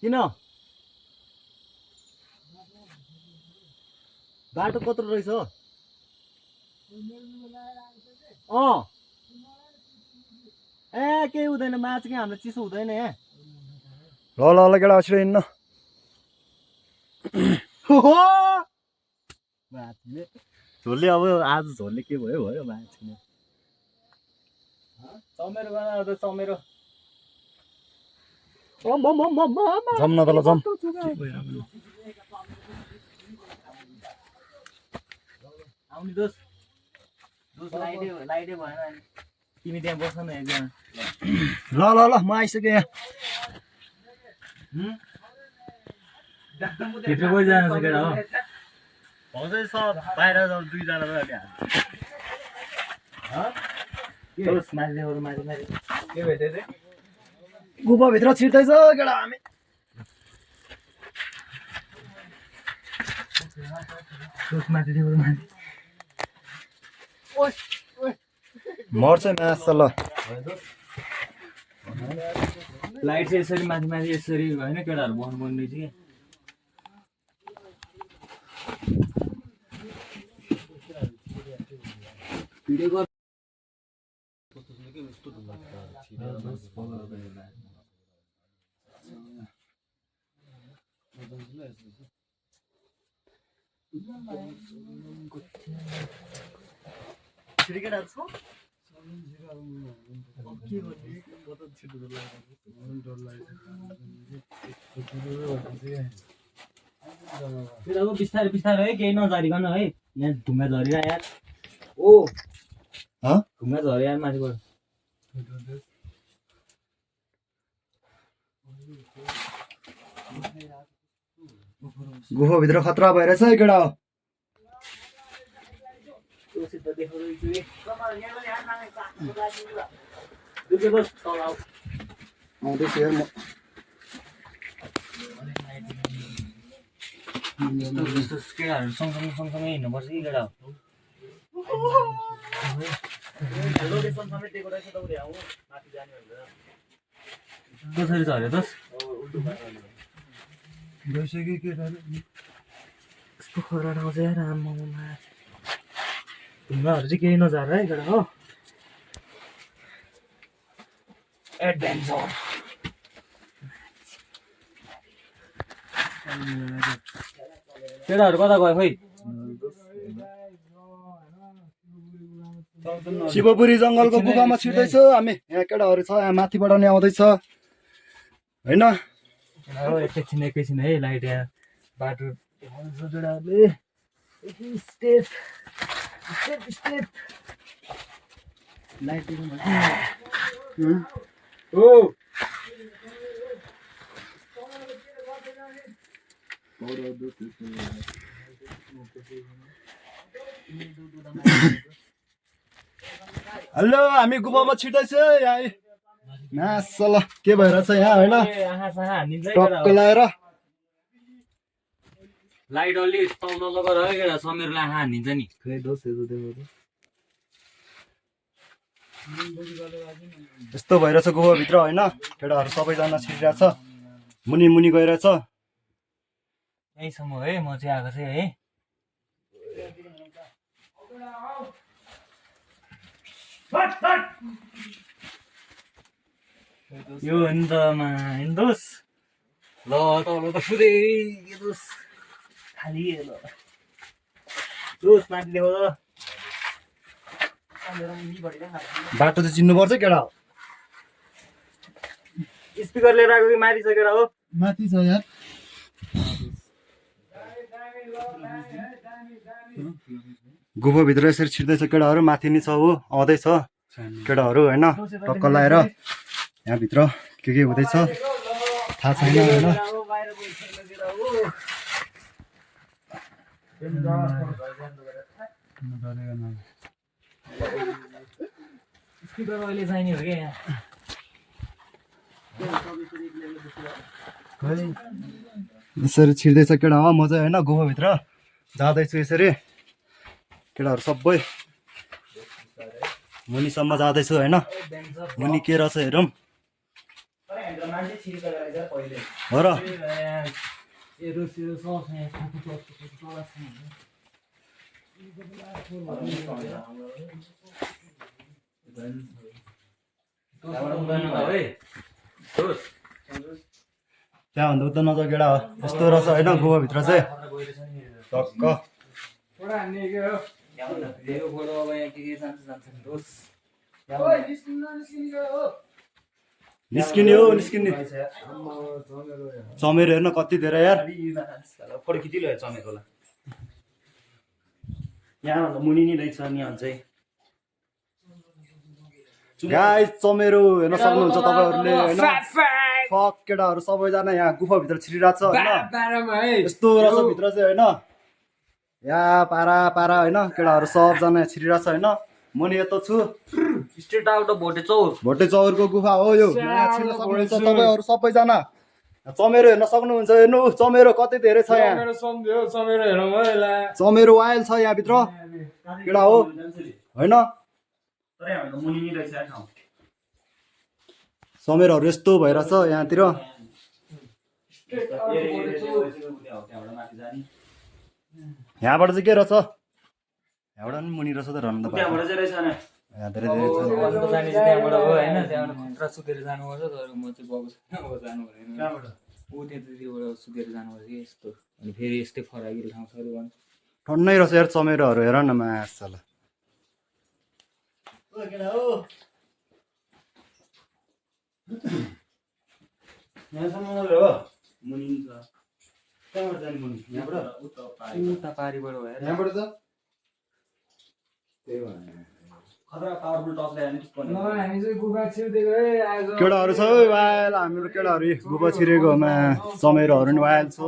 किन बाटो कत्रो रहेछ ए केही हुँदैन माछ कि हामीलाई चिसो हुँदैन यहाँ ल ल ल केटा छिटो हिँड्न माछले झोलले अब आज झोलले के भयो भयो माछले चमेरो बनाएर त चमेरो जाउँ न त ल जाउँ आउने दोस लाइटै भएन अनि तिमी त्यहाँ बस्न न एकजना ल ल ल म आइसकेँ यहाँ भित्र गइजानु छ केटा हो हजुर सब बाहिर जाउँ दुईजना दोस माथि माथि के भेट्यो चाहिँ गुफाभित्र छिर्दैछ केटा हामी दोस माथि माथि मर्छ म्याच त ल लाइट चाहिँ यसरी माथि माथि यसरी होइन केटाहरू बन्नु रहेछ कि भिडियो गर बिस्तारै बिस्तारै है केही नझरिकन है यहाँ ढुङ्गा झरिरह यार ओ ढुङ्गा झऱ्यो यार माथिबाट गुफाभित्र खतरा भइरहेछ है केटा आउँदैछु हेर म केटाहरू सँगसँगै हिँड्नुपर्छ कि केटा कसरी झऱ्यो दस गइसक्यो केटाहरू यस्तो खतरा आउँछ यार आम्मामा ढुङ्गाहरू चाहिँ केही नझार है केटा हो एडभेन्चर केटाहरू कता गयो खै शिवपुरी जङ्गलको गुफामा छिर्दैछ हामी यहाँ केटाहरू छ यहाँ माथिबाट नि आउँदैछ होइन एकैछिन है लाइट यहाँ बाटो देखाउँछ केटाहरूले स्टेप लाइट ओ हेलो हामी गुफामा छिर्दैछ यहाँ मासल के भइरहेछ यहाँ होइन टक्क लाएर लाइट अलि तल गर है केटा समीरलाई आँखा हानिन्छ नि यस्तो भइरहेछ गुफाभित्र होइन केटाहरू सबैजना छिरिरहेछ मुनि मुनि गइरहेछ यहीँसम्म है म चाहिँ आएको चाहिँ है यो हो नि त दोस ल तल त पुरै दोस खालि दोस माथि देखाउ त बाटो चाहिँ चिन्नुपर्छ केटा स्पिकर लिएर आएको कि माथि छ केटा हो माथि छ यार गुफाभित्र यसरी छिर्दैछ केटाहरू माथि नि छ हो आउँदैछ केटाहरू होइन टक्क लाएर यहाँभित्र के हुँदैछ थाहा छैन होइन स्पिकर अहिले चाहिने हो क्या यहाँ यसरी छिर्दैछ केटा हो म चाहिँ होइन गुफाभित्र जाँदैछु यसरी केटाहरू सबै मुनिसम्म जाँदैछु होइन मुनि के रहेछ हेरौँ मान्छे छिरेको रहेछ पहिले हो र त्यहाँभन्दा उता नजाऊ केटा हो यस्तो रहेछ होइन गुफाभित्र चाहिँ टक्क निस्किने हो निस्किने चमेरो हेर्न कति धेरै यार फोटो खिचिलो चमेकोलाई यहाँभन्दा मुनि नै रहेछ नि चाहिँ गाइस चमेरो हेर्न सक्नुहुन्छ तपाईँहरूले होइन फक केटाहरू सबैजना यहाँ गुफाभित्र छिरिरहेको छ होइन यस्तो रहेछ भित्र चाहिँ होइन यहाँ पारा पारा होइन केटाहरू सबजना छिरिरहेको छ होइन म नि यता छु स्ट्रेट आउट अफ भोटे चौर भोटे चौरको गुफा हो यो यहाँ छिर्न सक्नुहुन्छ तपाईँहरू सबैजना चमेरो हेर्न सक्नुहुन्छ हेर्नु चमेरो कति धेरै छ यहाँ चमेरो वाइल छ यहाँभित्र केटा हो होइन चमेरोहरू यस्तो भइरहेछ यहाँतिर यहाँबाट चाहिँ के रहेछ यहाँबाट पनि मुनि रहेछ त रन त यहाँ धेरै धेरै सुतेर जानुपर्छ तर म चाहिँ गएको छैन जानु ऊ त्यतातिरबाट सुतेर जानुपर्छ कि यस्तो अनि फेरि यस्तै फराकिलो ठाउँ छ भन्छ ठन्नै रहेछ यार चमेरोहरू हेर न मासला यहाँसम्म हो मुनि छ कहाँबाट जाने मुनि यहाँबाट उता पारिबाट भएर यहाँबाट त खतरा पावरफुल टर्च ल्यायो केटाहरू छ है वायल हाम्रो केटाहरू गुफा छिरेकोमा चमेरोहरू नि वायल छ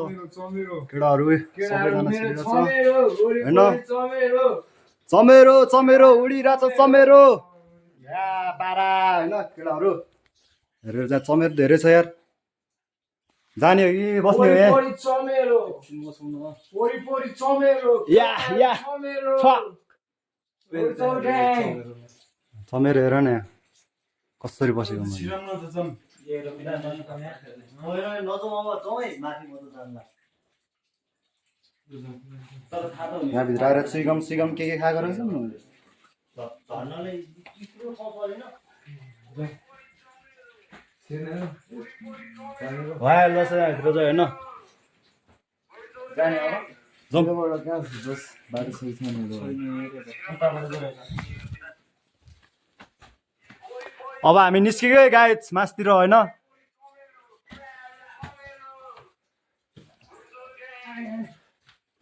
केटाहरू सबैजना छिरेको छ होइन चमेरो चमेरो उडिरहेछ चमेरो या पारा होइन केटाहरू हेरेर त्यहाँ चमेरो धेरै छ यार जाने हो कि बस्ने हो यहाँ या चमेरो हेर न यहाँ कसरी बसेको यहाँभित्र आएर सिगम सिगम के खाएको रहेछ नि वायल रहेछ यहाँभित्र चाहिँ होइन अब हामी निस्किगयो गाइस मासतिर होइन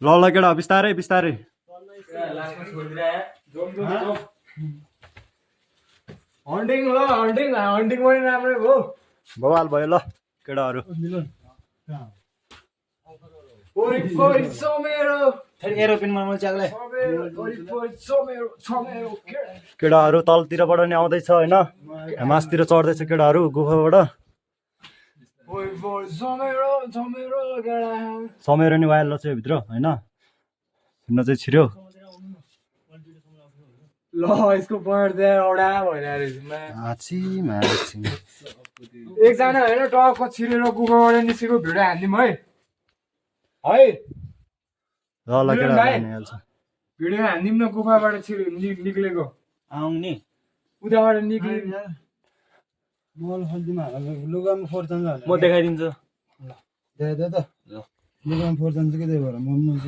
ल ल केटा बिस्तारै बिस्तारै बवाल भयो ल केटाहरू केटाहरू तलतिरबाट नि आउँदैछ होइन मासतिर चढ्दैछ केटाहरू गुफाबाट चमेरो नि वायल छ भित्र होइन हिँड्न चाहिँ छिर्यो ल यसको पॉइंट चाहिँ औडा भइरहेको माछी माछी एकजना होइन टक्क छिरेर गुफाबाट निस्केको भिडियो हान्दिउँ है ल ल केटा हानिहाल्छ भिडियो हान्दिउँ न गुफाबाट निक्लेको आउने उताबाट निक्ले लुगामा फोहोर जान्छ म देखाइदिन्छु त लुगामा फोहोर जान्छ कि त्यही भएर म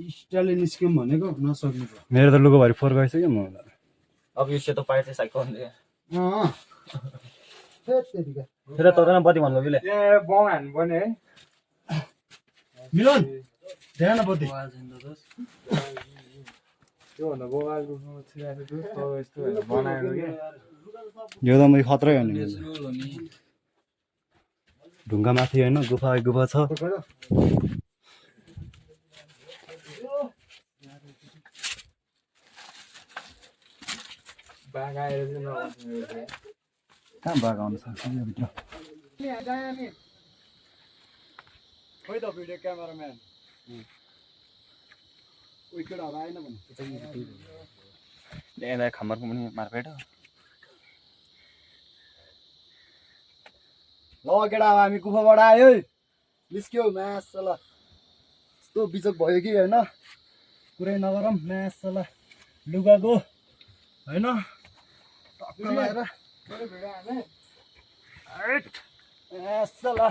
स्टाइलले निस्क्यौँ भनेको नसक्ने मेरो त लुगाभरि फोहोर गइसक्यो म अब यो सेतो पाए चाहिँ साइकल फेर तपाईँ बत्ती भन्नु कि बम हान्नु पर्ने है मिलन ध्यान बत्ती त्योभन्दा बगालको यस्तो बनाएको क्या यो त मैले खतरै हो नि ढुङ्गा माथि होइन गुफा गुफा छ कहाँ बाघ आउनु सक्छ यो भित्र खोइ त भिडियो क्यामेराम्यान उयो केटाहरू आएन भने खम्बरको पनि मार्केट ल केटा अब हामी गुफाबाट आयो है निस्क्यौ म्यासला यस्तो बिजोक भयो कि होइन कुरै नगरौँ म्यासला लुगाको होइन टक्क लगाएर म्यासला